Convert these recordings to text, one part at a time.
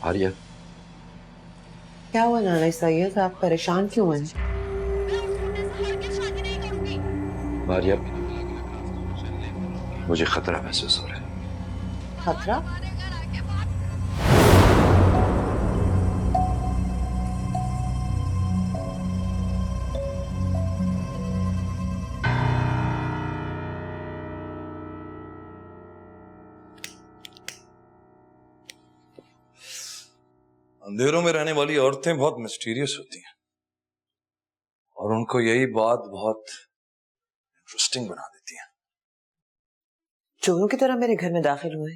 आर्या, क्या हुआ नाना सैयद, आप परेशान क्यों हैं? आर्या, मुझे खतरा महसूस हो रहा है। खतरा? अंधेरों में रहने वाली औरतें बहुत मिस्टीरियस होती हैं और उनको यही बात बहुत इंटरेस्टिंग बना देती है। चोरों की तरह मेरे घर में दाखिल हुए।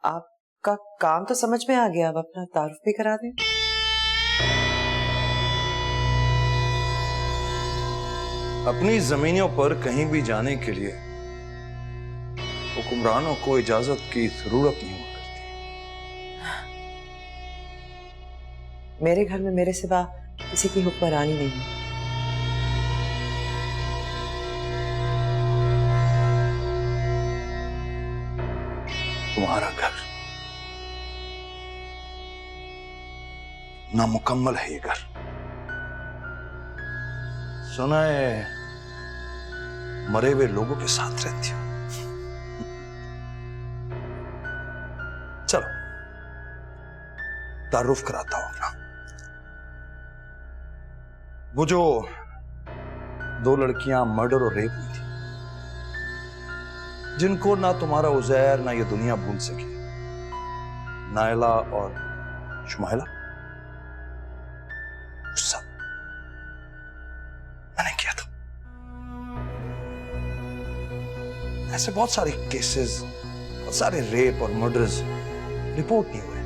आपका काम तो समझ में आ गया, अब अपना तारुफ भी करा दें। अपनी जमीनों पर कहीं भी जाने के लिए हुक्मरानों को इजाजत की जरूरत नहीं हुआ करती। मेरे घर में मेरे सिवा किसी की हुक्मरानी नहीं है। तुम्हारा घर नामुकम्मल है। ये घर सुना है मरे हुए लोगों के साथ रहती हो। चलो तारुफ कराता हूं अपना। वो जो 2 लड़कियां मर्डर और रेप हुई थी, जिनको ना तुम्हारा उज़ैर ना ये दुनिया भूल सकी, नायला और शुमाइला, सब मैंने किया था। ऐसे बहुत सारे केसेस, बहुत सारे रेप और मर्डर्स रिपोर्ट नहीं हुए।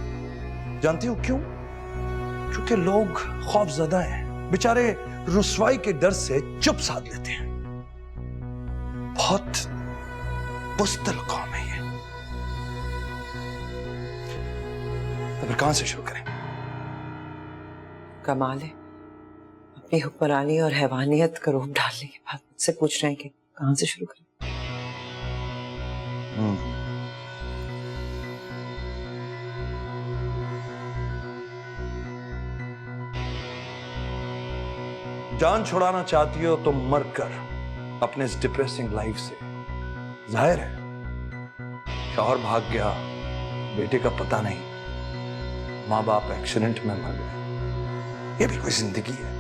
जानती हो क्यों? क्योंकि लोग खौफजदा हैं, बेचारे रुसवाई के डर से चुप साध लेते हैं। बहुत बुज़दिल कौम है ये। तो फिर कहां से शुरू करें? कमाल है, अपनी हुक्मरानी और हैवानियत का रूप डालने के बाद मुझसे पूछ रहे हैं कि कहां से शुरू करें। जान छुड़ाना चाहती हो तो मरकर अपने इस डिप्रेसिंग लाइफ से। जाहिर है शौहर भाग गया, बेटे का पता नहीं, माँ बाप एक्सीडेंट में मर गए, ये भी कोई जिंदगी है?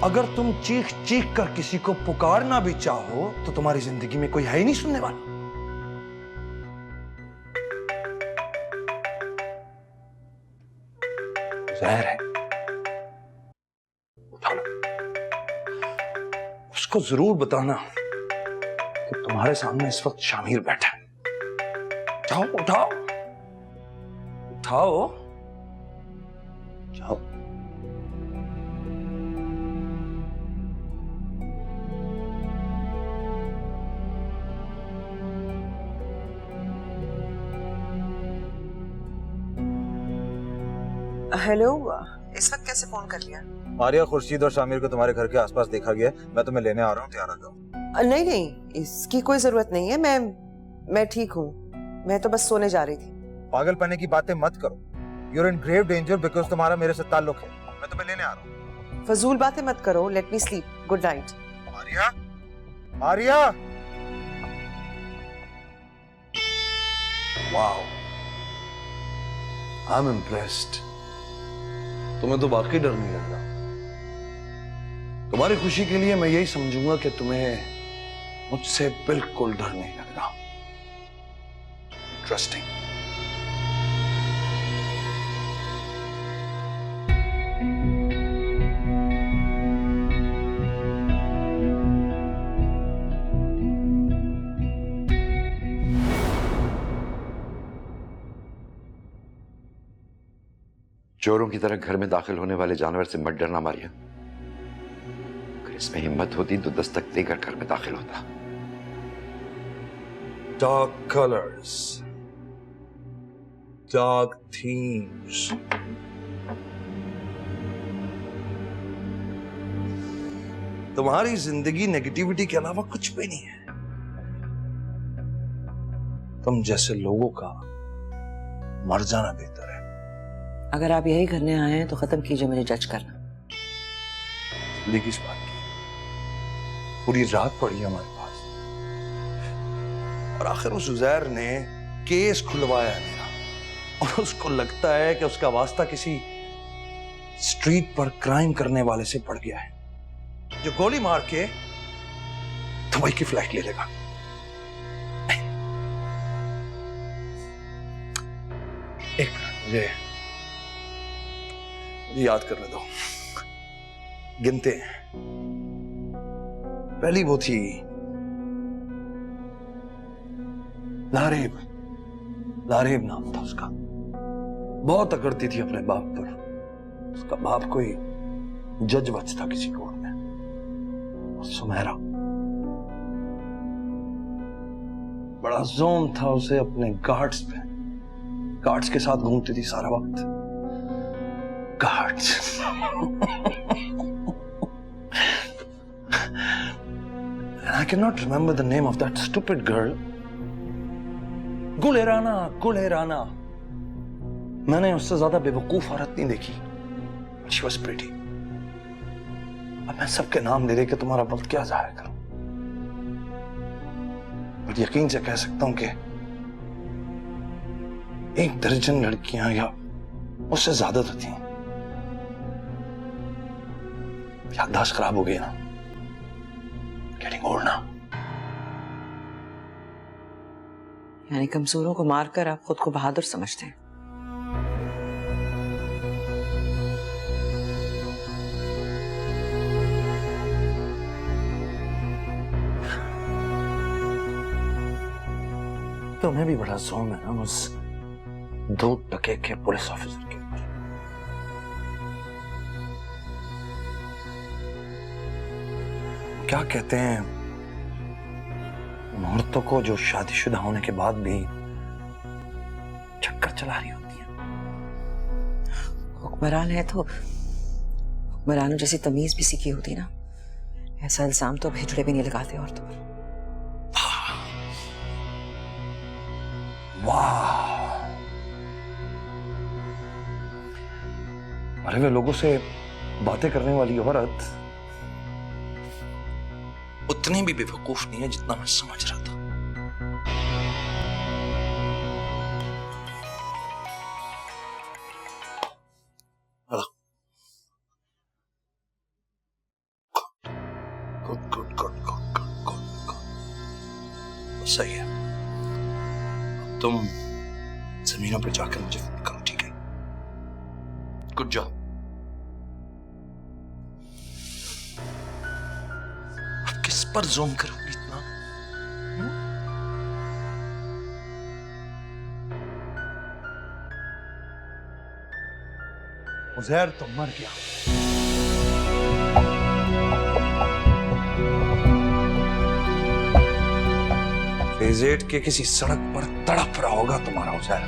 अगर तुम चीख चीख कर किसी को पुकारना भी चाहो तो तुम्हारी जिंदगी में कोई है ही नहीं सुनने वाला। जाहिर है उठा लो, उसको जरूर बताना कि तुम्हारे सामने इस वक्त शामिर बैठा है। उठाओ उठाओ उठाओ, जाओ। हेलो, इस वक्त कैसे फोन कर लिया? मारिया, खुर्शीद और शामिर को तुम्हारे घर के आसपास देखा गया। मैं तुम्हें लेने आ रहा हूँ, तैयार आ जाओ। नहीं नहीं, इसकी कोई जरूरत नहीं है। मैं ठीक हूँ, मैं तो बस सोने जा रही थी। पागलपने की बातें मत करो। You're in grave danger because तुम्हारा मेरे से ताल्लुक है। मैं तुम्हें लेने आ रहा हूँ। फजूल बातें मत करो। Let me sleep. Good night. Maria, Maria. Wow, I am impressed. तुम्हें तो वाकई डर नहीं लग रहा। तुम्हारी खुशी के लिए मैं यही समझूंगा कि तुम्हें मुझसे बिल्कुल डर नहीं लग रहा। इंटरेस्टिंग। चोरों की तरह घर में दाखिल होने वाले जानवर से मत डरना मारिया। अगर इसमें हिम्मत होती तो दस्तक देकर घर में दाखिल होता। Dark colors, dark themes. तुम्हारी जिंदगी नेगेटिविटी के अलावा कुछ भी नहीं है। तुम जैसे लोगों का मर जाना बेहतर है। अगर आप यही करने आए हैं तो खत्म कीजिए मुझे जज करना। जल्दी किस बात की? पूरी रात पड़ी है हमारे पास, और आखिर उस उजैर ने केस खुलवाया है मेरा, और उसको लगता है कि उसका वास्ता किसी स्ट्रीट पर क्राइम करने वाले से पड़ गया है, जो गोली मार के दुबई की फ्लाइट ले लेगा। एक मिनट, मुझे याद करने दो। गिनते हैं। पहली वो थी लारेब। लारेब नाम था उसका। बहुत अकड़ती थी अपने बाप पर। उसका बाप कोई जज वज था किसी कोर्ट में। और सुमेरा, बड़ा जोम था उसे अपने गार्ड्स पे। गार्ड्स के साथ घूमती थी सारा वक्त। Guards. And I cannot remember the name of that stupid girl. गुलेराना, गुलेराना। मैंने उससे ज्यादा बेवकूफ औरत नहीं देखी। She was pretty. अब मैं सबके नाम ले के तुम्हारा वक्त क्या जाया करूं? पर यकीन से कह सकता हूं कि 1 दर्जन लड़कियां या उससे ज्यादा तो थी। याददाश्त खराब हो गई ना। Getting old now. यानी कमजोरों को मारकर आप खुद को बहादुर समझते हैं। तुम्हें भी बड़ा जोम है ना उस 2 टके के पुलिस ऑफिसर के ऊपर। क्या कहते हैं उन औरतों को जो शादीशुदा होने के बाद भी चक्कर चला रही होती है? हुक्मरान है तो हुक्मरानों जैसी तमीज भी सीखी होती ना। ऐसा इल्जाम तो भेजड़े भी नहीं लगाते औरतों पर। वाह! अरे वे लोगों से बातें करने वाली औरत उतनी भी बेवकूफ नहीं है जितना मैं समझ रहा था। Good good good good good good good, सही है। तुम जमीनों पर जाकर मुझे फोन करो, ठीक है? Good job. अब किस पर ज़ूम करूंगी इतना? उज़ैर तो मर गया। फेज 8 के किसी सड़क पर तड़प रहा होगा तुम्हारा उज़ैर।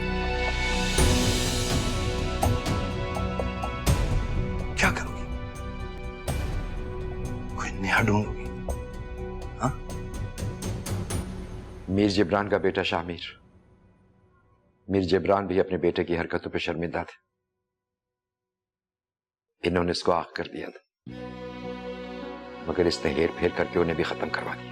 क्या करोगी? कोई नया ढूंढोगी? हाँ? मीर जिब्रान का बेटा शामिर। मीर जिब्रान भी अपने बेटे की हरकतों पर शर्मिंदा थे। इन्होंने इसको आग कर दिया था, मगर इसने हेर फेर करके उन्हें भी खत्म करवा दिया।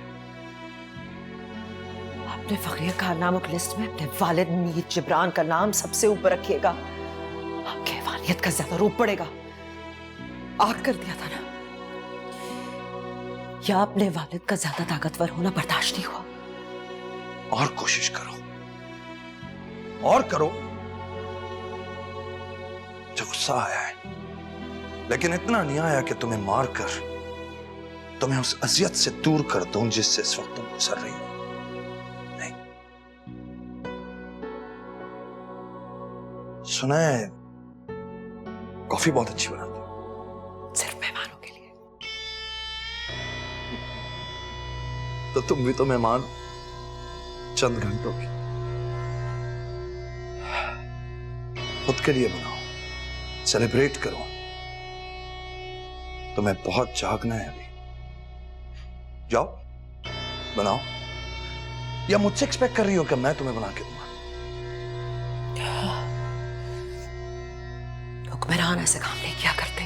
अपने फकीर कारनामों की लिस्ट में अपने वालिद मीर जिब्रान का नाम सबसे ऊपर रखिएगा। आपके वालियत का ज्यादा रूप पड़ेगा। आग कर दिया था ना, या अपने वालिद का ज्यादा ताकतवर होना बर्दाश्त नहीं हुआ? और कोशिश करो, और करो। जो गुस्सा आया है, लेकिन इतना नहीं आया कि तुम्हें मारकर तुम्हें उस अजियत से दूर कर दूं जिससे इस वक्त तुम गुजर रही हो। नहीं, सुना है कॉफी बहुत अच्छी बनाती हो। सिर्फ मेहमानों के लिए। तो तुम भी तो मेहमान चंद घंटों की। खुद के लिए बनाओ, सेलिब्रेट करो। तुम्हें बहुत जागना है अभी। जाओ बनाओ, या मुझसे एक्सपेक्ट कर रही हो कि मैं तुम्हें बना के दूंगा? हुक्मरान ऐसे काम नहीं किया करते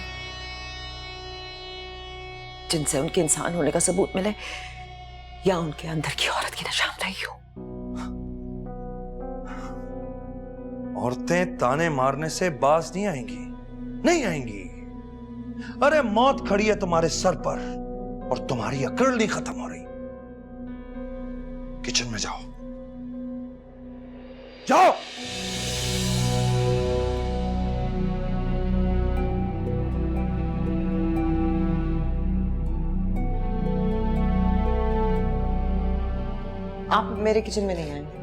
जिनसे उनके इंसान होने का सबूत मिले या उनके अंदर की औरत की निशानदेही हो। औरतें ताने मारने से बाज नहीं आएंगी, नहीं आएंगी। अरे मौत खड़ी है तुम्हारे सर पर और तुम्हारी अकड़ नहीं खत्म हो रही। किचन में जाओ, जाओ। आप मेरे किचन में नहीं आएंगे।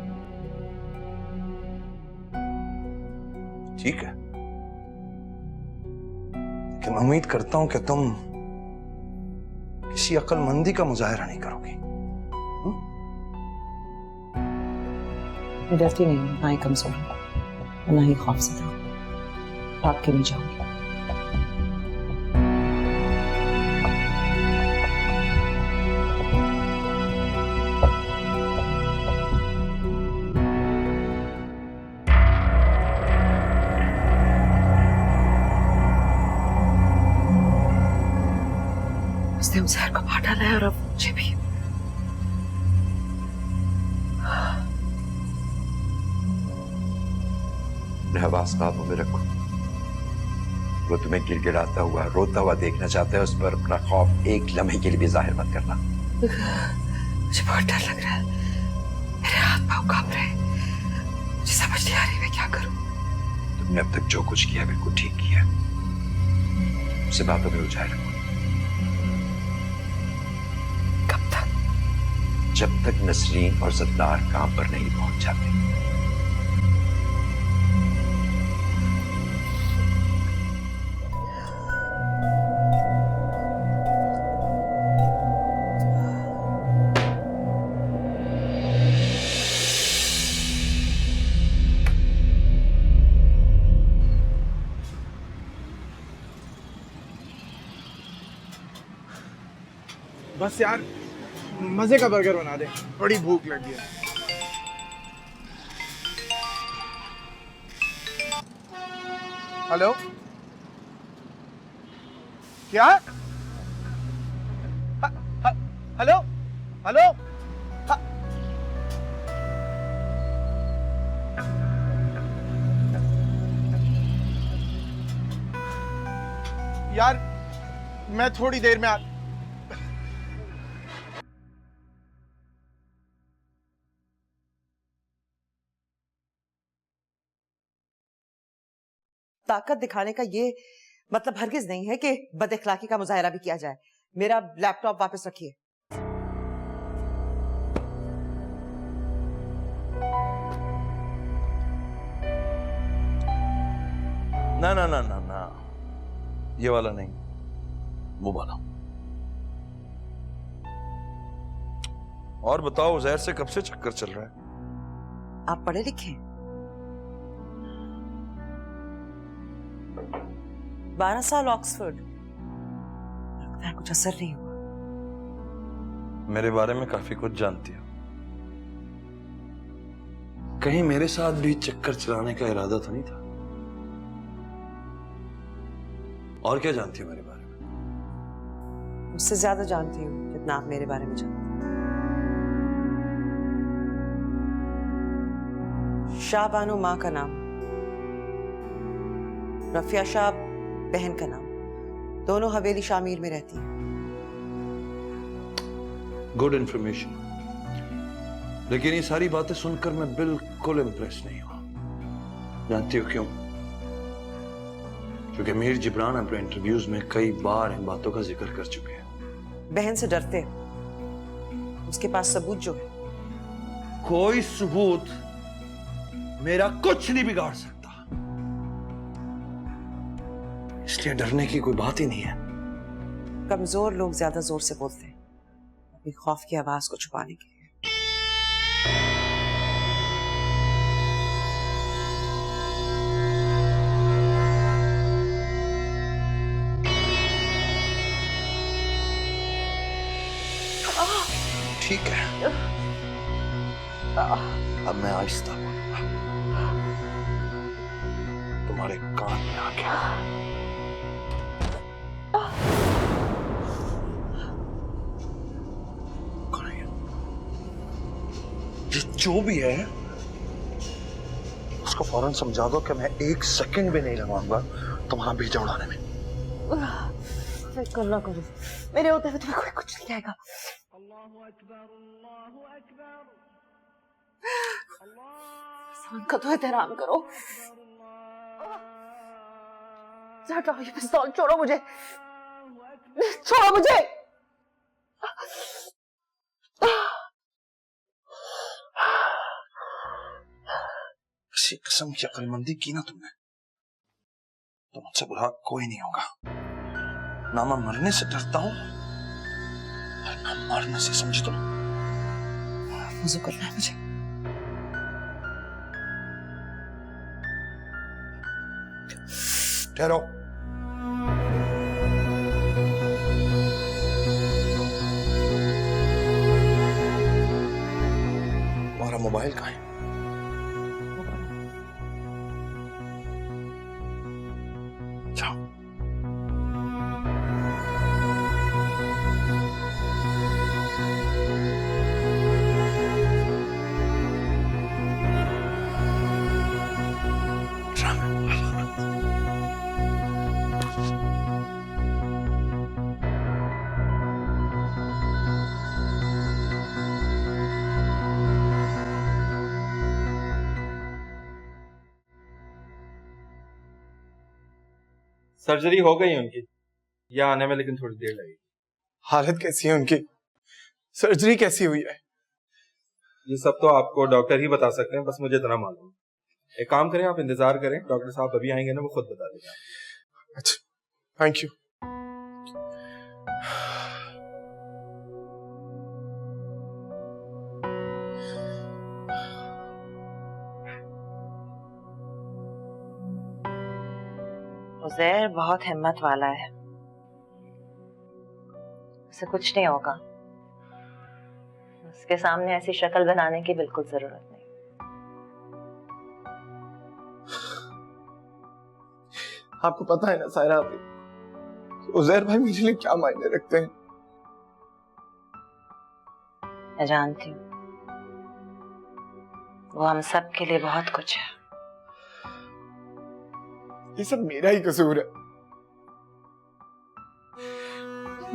ठीक है, लेकिन मैं उम्मीद करता हूं कि तुम किसी अक्लमंदी का मुजाहरा नहीं करोगी। मैं डरती नहीं हूं, ना ही कमजोर हूं, ना ही खौफजदा। भाग के नहीं जाऊंगी। उसने उस जहर को बाहर डाला है और अब मुझे भी। रहवास काबू में रखो। वो तुम्हें गिड़गिड़ाता हुआ रोता हुआ देखना चाहता है, उस पर अपना खौफ एक लम्हे के लिए भी जाहिर मत करना। मुझे बहुत डर लग रहा है, मेरे हाथ पांव कांप रहे हैं, मुझे समझ नहीं आ रही मैं क्या करूं। तुमने अब तक जो कुछ किया बिल्कुल ठीक किया। उसे बातों में उलझाए रखो। कब तक? जब तक नसरीन और सत्तार काम पर नहीं पहुंच जाते। बस यार मजे का बर्गर बना दे, बड़ी भूख लगी है। हेलो, क्या? हेलो हेलो, यार मैं थोड़ी देर में आ। ताकत दिखाने का ये मतलब हरगिज नहीं है कि बदअखलाकी का मुजाहरा भी किया जाए। मेरा लैपटॉप वापस रखिए। ना ना ना ना ना, ये वाला नहीं, वो वाला। और बताओ, जहर से कब से चक्कर चल रहा है? आप पढ़े लिखे? 12 साल ऑक्सफोर्ड, लगता है कुछ असर नहीं हुआ। मेरे बारे में काफी कुछ जानती हो। कहीं मेरे साथ भी चक्कर चलाने का इरादा तो नहीं था? और क्या जानती हो मेरे बारे में? मुझसे ज्यादा जानती हूँ जितना आप मेरे बारे में जानते हैं। शाह बानो माँ का नाम, रफिया शाह बहन का नाम, दोनों हवेली शामीर में रहती हैं। गुड इंफॉर्मेशन, लेकिन ये सारी बातें सुनकर मैं बिल्कुल इंप्रेस नहीं हुआ। जानती हो क्यों? क्योंकि मीर जिब्रान अपने इंटरव्यूज में कई बार इन बातों का जिक्र कर चुके हैं। बहन से डरते, उसके पास सबूत जो है। कोई सबूत मेरा कुछ नहीं बिगाड़ सकता, इसलिए डरने की कोई बात ही नहीं है। कमजोर लोग ज्यादा जोर से बोलते हैं अपनी खौफ की आवाज को छुपाने के लिए। ठीक है, अब मैं आहिस्ता बोलूंगा, तुम्हारे कान में आके। ये जो भी है उसको फौरन समझा दो कि मैं 1 सेकंड भी नहीं लगाऊंगा तुम्हारा बीजा उड़ाने में। फिक्र ना करो, मेरे होते हुए तुम्हें कोई कुछ नहीं कहेगा। सान का तो एहतराम करो। हटाओ ये पिस्तौल, छोड़ो मुझे, छोड़ो मुझे। किसी किस्म की अक्लमंदी की ना तुमने तो मुझसे बुरा कोई नहीं होगा। ना मैं मरने से डरता हूं और ना मरने से, समझी तुम? वुज़ू करना है मुझे। ठहरो। तुम्हारा मोबाइल कहाँ है? जाओ। सर्जरी हो गई है उनकी, या आने में लेकिन थोड़ी देर लगेगी। हालत कैसी है उनकी? सर्जरी कैसी हुई है? ये सब तो आपको डॉक्टर ही बता सकते हैं, बस मुझे इतना मालूम है। एक काम करें, आप इंतजार करें, डॉक्टर साहब अभी आएंगे ना, वो खुद बता देंगे। अच्छा, थैंक यू। उज़ैर बहुत हिम्मत वाला है, उसे कुछ नहीं होगा। उसके सामने ऐसी शक्ल बनाने की बिल्कुल जरूरत नहीं। आपको पता है ना सायरा, उज़ैर भाई मेरे लिए क्या मायने रखते हैं? मैं जानती हूँ, वो हम सब के लिए बहुत कुछ है। ये सब मेरा ही कसूर है,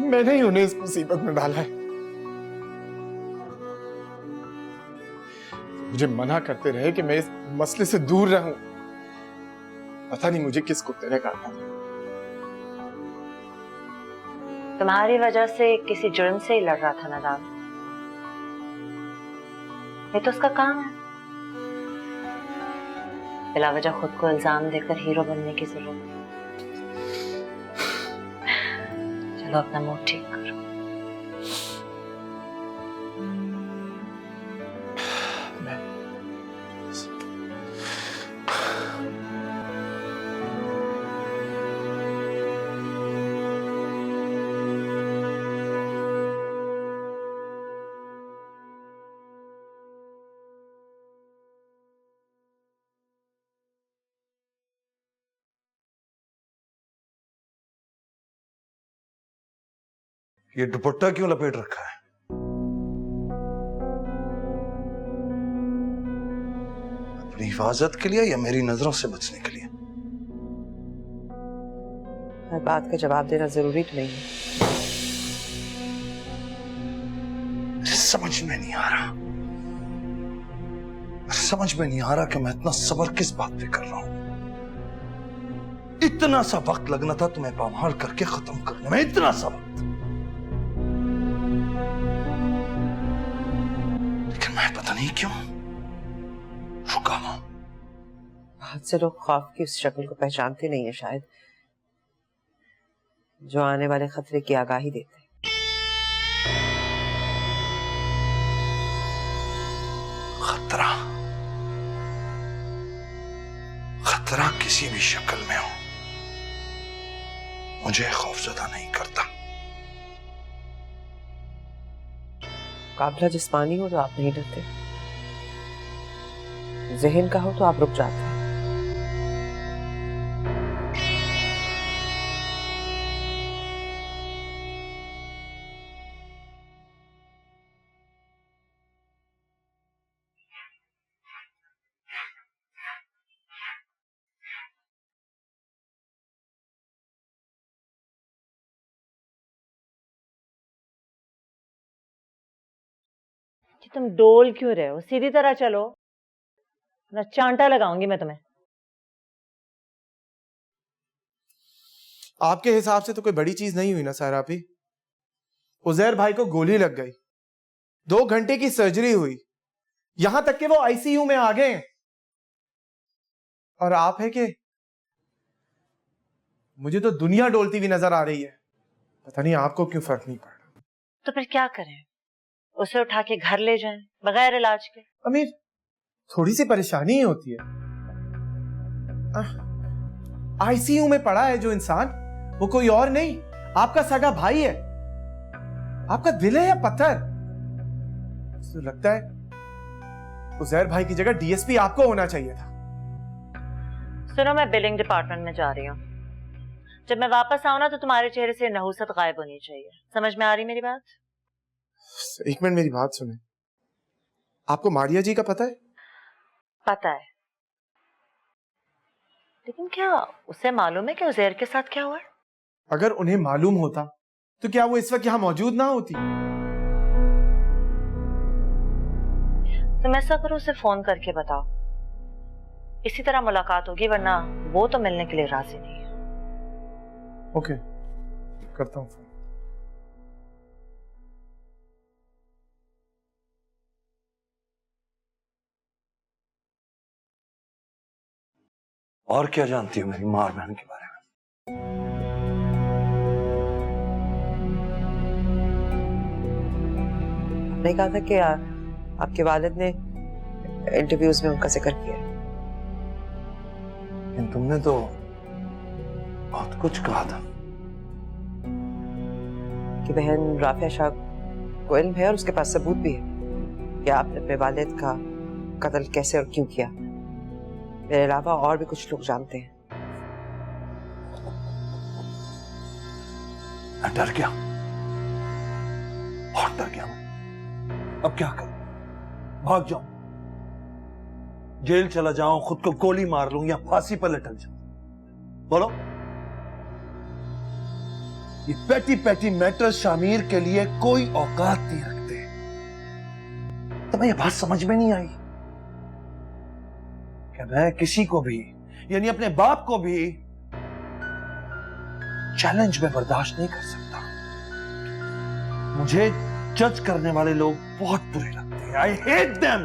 मैंने ही उन्हें इस मुसीबत में डाला है। मुझे मना करते रहे कि मैं इस मसले से दूर रहूं। पता नहीं मुझे किस कुत्ते ने काटा। तुम्हारी वजह से किसी जुर्म से ही लड़ रहा था नदाम, ये तो उसका काम है। बिला वजह खुद को इल्जाम देकर हीरो बनने की जरूरत नहीं। चलो अपना मूड ठीक करो। ये दुपट्टा क्यों लपेट रखा है? अपनी हिफाजत के लिए या मेरी नजरों से बचने के लिए? हर बात का जवाब देना जरूरी तो नहीं है। मुझे समझ में नहीं आ रहा, समझ में नहीं आ रहा कि मैं इतना सब्र किस बात पे कर रहा हूं। इतना सा वक्त लगना था तुम्हें पामाल करके खत्म करने में, इतना सा वक्त। मैं पता नहीं क्यों रुका हूं। बहुत से लोग खौफ की उस शक्ल को पहचानते नहीं है शायद, जो आने वाले खतरे की आगाही देते हैं। खतरा, खतरा किसी भी शक्ल में हो मुझे खौफजदा नहीं करता। मुकाबला जिस्मानी हो तो आप नहीं डरते, जहन का हो तो आप रुक जाते हैं। कि तुम डोल क्यों रहे हो? सीधी तरह चलो, ना चांटा लगाऊंगी मैं तुम्हें। आपके हिसाब से तो कोई बड़ी चीज नहीं हुई ना सारा भी। उजैर भाई को गोली लग गई, 2 घंटे की सर्जरी हुई, यहां तक कि वो आईसीयू में आ गए हैं। और आप है कि मुझे तो दुनिया डोलती हुई नजर आ रही है। पता नहीं आपको क्यों फर्क नहीं पड़ रहा। तो फिर क्या करें? उसे उठा के घर ले जाएं बगैर इलाज के? अमीर, थोड़ी सी परेशानी ही होती है। आईसीयू में पड़ा है जो इंसान, वो कोई और नहीं, आपका सगा भाई है। आपका दिल है या पत्थर? तो लगता है उजैर भाई की जगह डीएसपी आपको होना चाहिए था। सुनो, मैं बिलिंग डिपार्टमेंट में जा रही हूँ। जब मैं वापस आऊँ ना तो तुम्हारे चेहरे से नहुसत गायब होनी चाहिए। समझ में आ रही मेरी बात? एक मिनट मेरी बात सुने। आपको मारिया जी का पता है? पता है, लेकिन क्या उसे मालूम है कि उजैर के साथ क्या हुआ? अगर उन्हें मालूम होता तो क्या वो इस वक्त यहां मौजूद ना होती? तुम ऐसा करो, उसे फोन करके बताओ, इसी तरह मुलाकात होगी, वरना वो तो मिलने के लिए राजी नहीं है। ओके, करता हूं फोन। और क्या जानती हो मेरी माँ और बहन के बारे में? आपने कहा था कि आपके वालिद ने इंटरव्यूज में उनका जिक्र किया। लेकिन तुमने तो बहुत कुछ कहा था कि बहन राफिया शाह को इल्म है और उसके पास सबूत भी है कि आपने अपने वालिद का कत्ल कैसे और क्यों किया। मेरे अलावा और भी कुछ लोग जानते हैं। मैं डर गया, बहुत डर गया। अब क्या करूं? भाग जाऊं, जेल चला जाऊं, खुद को गोली मार लूं, या फांसी पर लटक जाऊं? बोलो। ये पेटी पेटी मैटर शामिर के लिए कोई औकात नहीं रखते। तुम्हें यह बात समझ में नहीं आई कि मैं किसी को भी, यानी अपने बाप को भी, चैलेंज में बर्दाश्त नहीं कर सकता। मुझे जज करने वाले लोग बहुत बुरे लगते हैं। I hate them.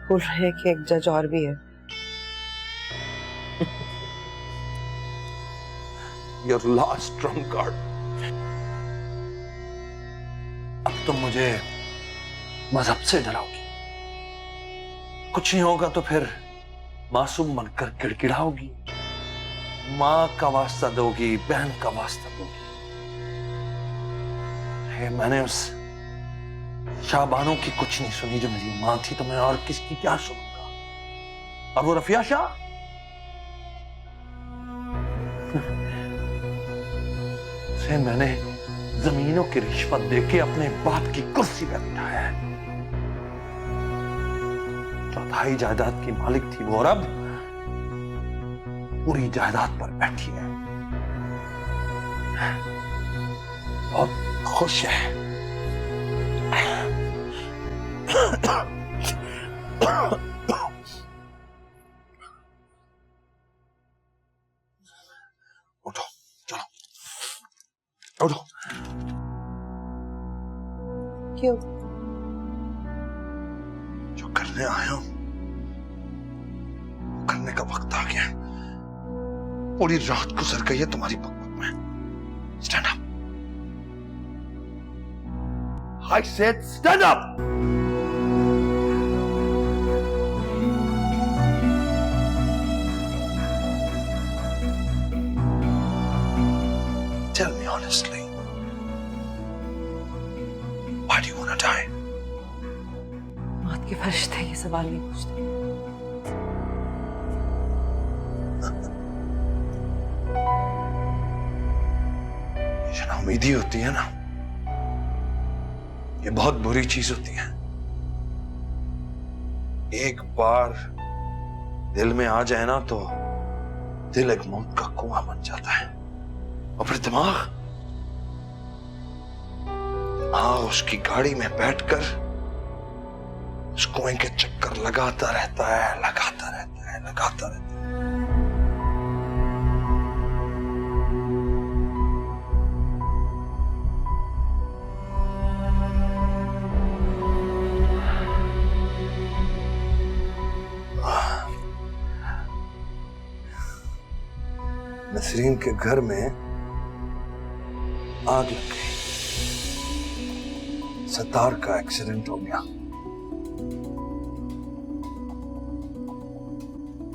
भूल रहे हैं कि एक जज और भी है। Your last trump card. अब तुम मुझे मजहब से डराओगी। कुछ नहीं होगा तो फिर मासूम बनकर गिड़गिड़ाओगी, माँ का वास्ता दोगी, बहन का वास्ता दोगी। मैंने उस शाहबानों की कुछ नहीं सुनी जो मेरी माँ थी, तो मैं और किसकी क्या सुनूंगा? और वो रफिया शाह, उसे मैंने जमीनों की रिश्वत देके अपने बाप की कुर्सी पर बिठाया है। चौथाई जायदाद की मालिक थी वो, और अब पूरी जायदाद पर बैठी है। बहुत खुश है। उठो, चलो उठो। क्यों? जो करने आए हो वो करने का वक्त आ गया। पूरी रात गुजर गई है तुम्हारी बकबक में। Stand up. I said stand up. Tell me honestly, why do you want to die? मौत ये फरिश्ते ये सवाल नहीं पूछते। ये नाउमीदी होती है ना, ये बहुत बुरी चीज होती है। एक बार दिल में आ जाए ना तो दिल एक मौत का कुआं बन जाता है, और फिर दिमाग उसकी गाड़ी में बैठकर उस कुएं के चक्कर लगाता रहता है, लगाता रहता है, लगाता रहता है। नसरीन के घर में आग लग गई, सत्तार का एक्सीडेंट हो गया।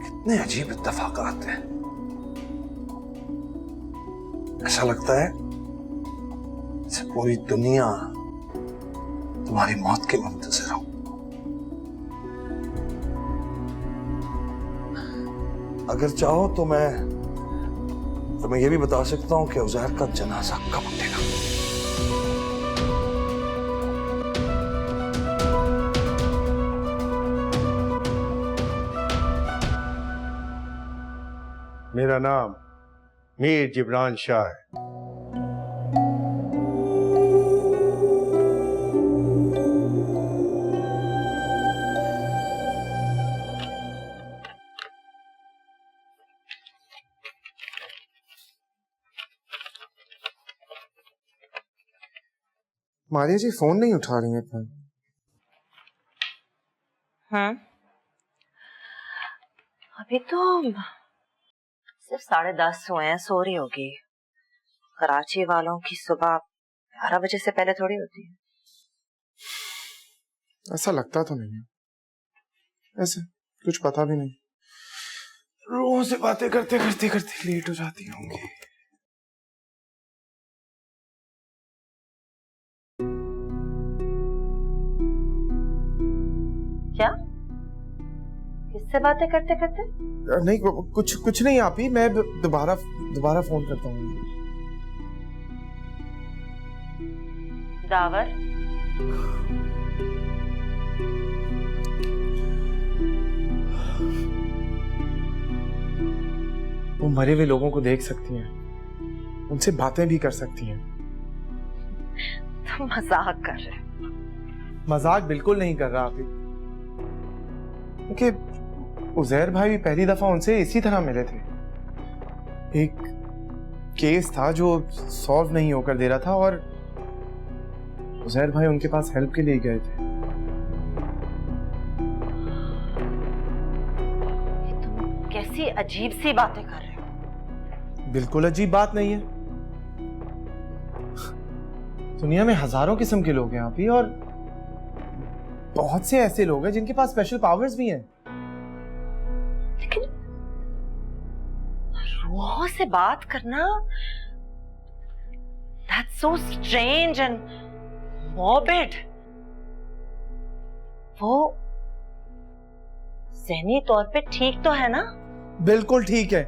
कितने अजीब इत्तेफाकात हैं। ऐसा लगता है जैसे पूरी दुनिया तुम्हारी मौत के मुंतज़िर हो। अगर चाहो तो मैं ये भी बता सकता हूं कि उज़ैर का जनाजा कब उठेगा। मेरा नाम मीर जिब्रान शाह है। मारिया जी फोन नहीं उठा रही हैं अपना। अभी तो सिर्फ 10:30 हुए हैं, सो रही होगी। कराची वालों की सुबह 11 बजे से पहले थोड़ी होती है। ऐसा लगता तो नहीं है, ऐसे कुछ पता भी नहीं। रोज से बातें करते करते करते लेट हो जाती होंगी। क्या? किससे बातें करते करते? नहीं कुछ नहीं आप ही, मैं दोबारा फोन करता हूँ। दावर, वो मरे हुए लोगों को देख सकती हैं, उनसे बातें भी कर सकती हैं। तुम मजाक कर रहे हो? मजाक बिल्कुल नहीं कर रहा आप ही, क्योंकि उज़ैर भाई भी पहली दफा उनसे इसी तरह मिले थे। एक केस था जो सॉल्व नहीं होकर दे रहा था और उज़ैर भाई उनके पास हेल्प के लिए गए थे। तुम कैसी अजीब सी बातें कर रहे हो? बिल्कुल अजीब बात नहीं है। दुनिया में हजारों किस्म के लोग हैं आप ही, और बहुत से ऐसे लोग हैं जिनके पास स्पेशल पावर्स भी हैं। लेकिन रूहों से बात करना, that's so strange and morbid. वो ज़हनी तौर पे ठीक तो है ना? बिल्कुल ठीक है,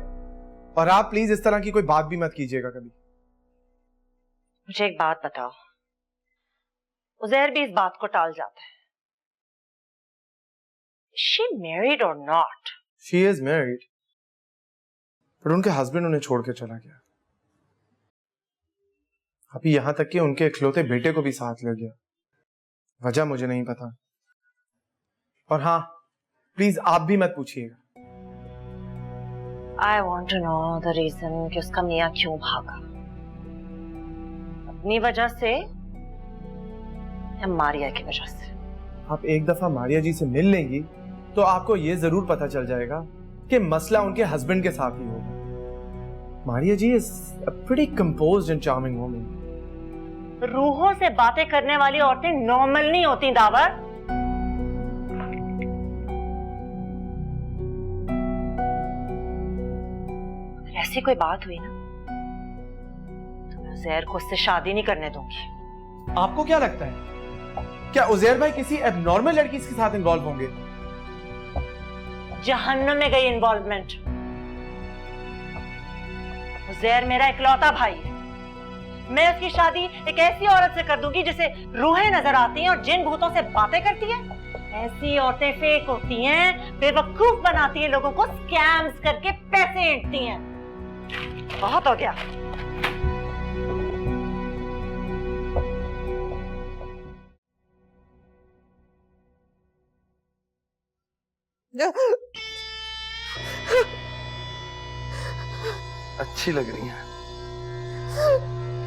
और आप प्लीज इस तरह की कोई बात भी मत कीजिएगा कभी। मुझे एक बात बताओ, उज़ैर भी इस बात को टाल जाता है। Is she married or not? She is married, पर उनके हस्बैंड उन्हें छोड़ के चला गया। अभी यहां तक कि उनके इकलौते बेटे को भी साथ ले गया। वजह मुझे नहीं पता, और हाँ प्लीज आप भी मत पूछिएगा। I want to know the reason कि उसका मियाँ क्यों भागा, अपनी वजह से या मारिया की वजह से? आप एक दफा मारिया जी से मिल लेंगी तो आपको ये जरूर पता चल जाएगा कि मसला उनके हस्बैंड के साथ ही होगा। Maria ji is a pretty composed and charming woman. रूहों से बातें करने वाली औरतें नॉर्मल नहीं होती दावर। अगर ऐसी कोई बात हुई ना तो मैं उज़ैर को उससे शादी नहीं करने दूंगी। आपको क्या लगता है क्या उजैर भाई किसी एबनॉर्मल लड़की के साथ इन्वॉल्व होंगे? जहन्नुम में गई इन्वॉल्वमेंट। उजैर मेरा इकलौता भाई है। मैं उसकी शादी एक ऐसी औरत से कर दूंगी जिसे रूहें नजर आती हैं और जिन भूतों से बातें करती हैं। ऐसी औरतें फेक होती हैं, बेवकूफ बनाती हैं, लोगों को स्कैम्स करके पैसे ऐंठती हैं। बहुत हो गया। अच्छी लग रही हैं।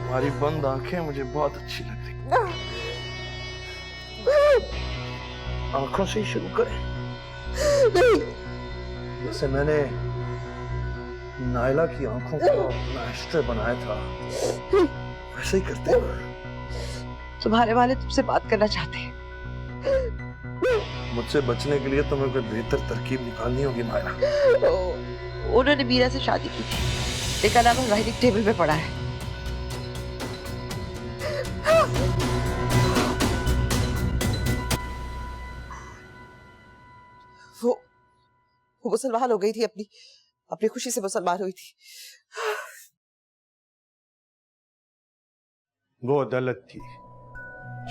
तुम्हारी बंद आंखें मुझे बहुत अच्छी लग रही हैं। आंखों से ही शुरू करें। जैसे मैंने नायला की आंखों को अपना एस्ट्रे बनाया था, वैसे ही करते हैं। तुम्हारे वाले तुमसे बात करना चाहते हैं। मुझसे बचने के लिए तुम्हें कोई बेहतर तरकीब निकालनी होगी नायला। उन्होंने मीरा से शादी की थी, लेकिन अब राइडिंग टेबल पे पड़ा है। वो मुसलमान हो गई थी, अपनी खुशी से मुसलमान हुई थी। वो दलत थी,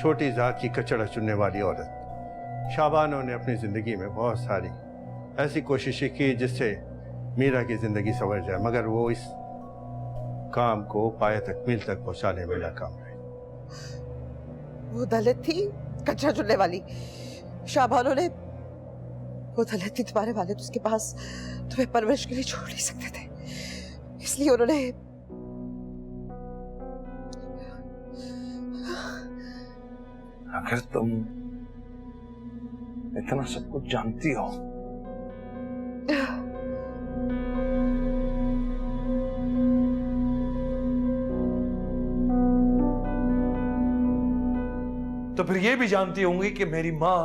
छोटी जात की कचड़ा चुनने वाली औरत। शाबानों ने अपनी जिंदगी में बहुत सारी ऐसी कोशिशें की जिससे मीरा की जिंदगी संवर जाए, मगर वो इस काम को पाए तकमील तक पहुंचाने में नाकाम रही। वो दलित थी, कचरा चुनने वाली। शाबानों ने, वो दलित थी, तुम्हारे वाले तो उसके पास तुम्हें परवरिश के लिए छोड़ नहीं सकते थे, इसलिए उन्होंने अगर तुम इतना सब कुछ जानती हो तो फिर ये भी जानती होंगी कि मेरी मां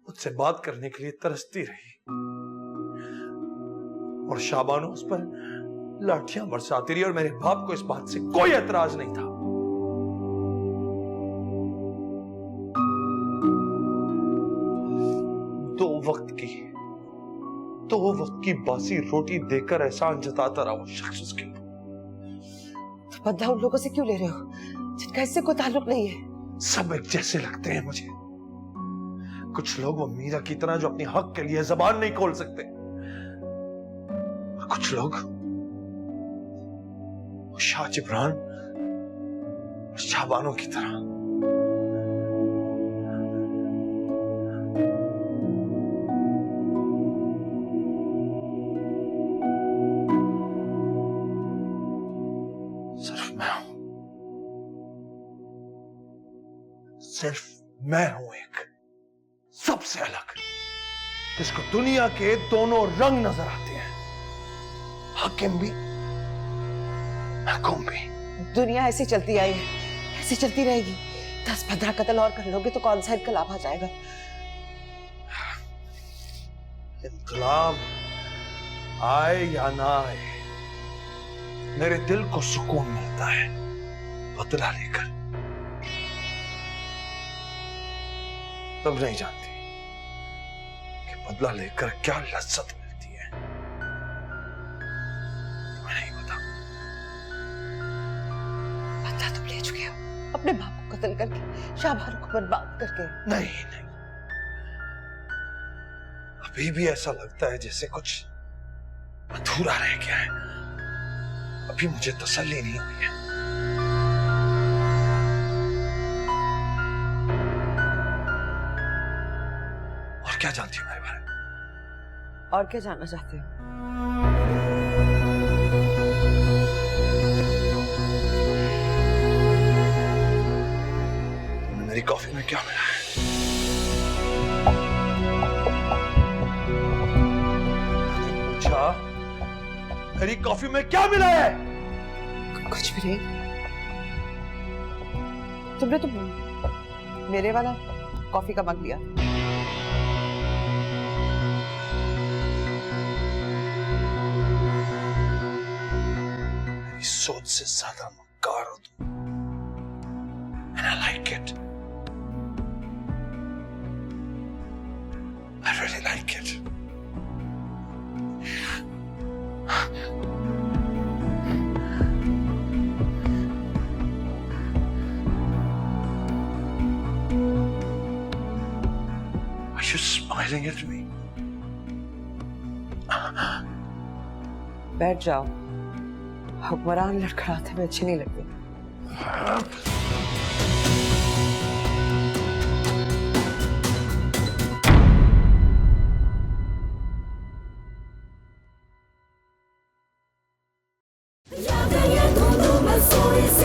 मुझसे बात करने के लिए तरसती रही और शाबानो उस पर लाठियां बरसाती रही और मेरे बाप को इस बात से कोई एतराज नहीं था। दो वक्त की बासी रोटी देकर एहसान जताता रहा वो शख्स उसके ऊपर। तो बदला उन लोगों से क्यों ले रहे हो जिनका इससे कोई ताल्लुक नहीं है? सब एक जैसे लगते हैं मुझे। कुछ लोग वो मीरा की तरह जो अपने हक के लिए जबान नहीं खोल सकते, और कुछ लोग शाह जिब्रान शाबानों की तरह। सिर्फ मैं हूं एक सबसे अलग, जिसको दुनिया के दोनों रंग नजर आते हैं, हाकिम भी महकूम भी। दुनिया ऐसी चलती आई है, ऐसी चलती रहेगी। 10-15 कत्ल और कर लोगे तो कौन सा इनकलाब आ जाएगा? इनकलाब आए या ना आए, मेरे दिल को सुकून मिलता है बदला लेकर। तुम नहीं जानती कि बदला लेकर क्या लज्जत मिलती है। तुम्हें नहीं पता। बदला तुम ले चुके हो, अपने बाप को कत्ल करके, शाहबानों को बर्बाद करके। नहीं, अभी भी ऐसा लगता है जैसे कुछ अधूरा रह गया है। अभी मुझे तसल्ली नहीं हुई है। क्या जानती हो मेरे बारे में? और क्या जानना चाहते हो? मेरी कॉफी में क्या मिला है? पूछा, मेरी कॉफी में क्या मिला है? कुछ भी नहीं। तुमने तो मेरे वाला कॉफी का मग लिया। सोच से ज्यादा मक्कार हो तुम। And I like it. I really like it. Are you smiling at me? बैठ जाओ, हुक्मरान लड़खड़ाते हुए अच्छी नहीं लगती। Ya ganhei tudo, mas sou esse.